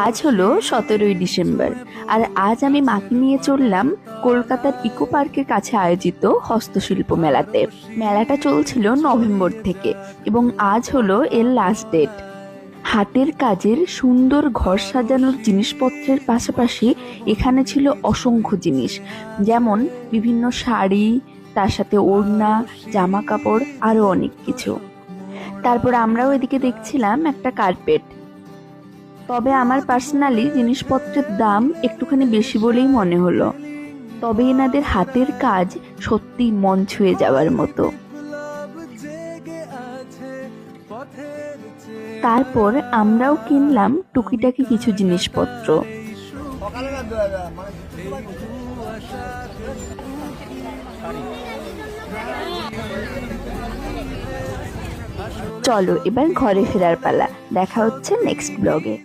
আজ হলো 17ই ডিসেম্বর, আর আজ আমি মাকে নিয়ে চললাম কলকাতার ইকো পার্কের কাছে আয়োজিত হস্তশিল্প মেলাতে। মেলাটা চলছিল নভেম্বর থেকে এবং আজ হলো এর লাস্ট ডেট। হাতের কাজের সুন্দর ঘর সাজানোর জিনিসপত্রের পাশাপাশি এখানে ছিল অসংখ্য জিনিস, যেমন বিভিন্ন শাড়ি, তার সাথে ওড়না, জামা কাপড়, আরো অনেক কিছু। তারপর আমরাও এদিকে দেখছিলাম একটা কার্পেট। তবে আমার পার্সোনালি জিনিসপত্রের দাম একটুখানি বেশি বলেই মনে হলো। তবে এনাদের হাতের কাজ সত্যি মন ছুঁয়ে যাওয়ার মতো। তারপর আমরাও কিনলাম টুকিটাকি কিছু জিনিসপত্র। চলো এবার ঘরে ফেরার পালা। দেখা হচ্ছে নেক্সট ব্লগে।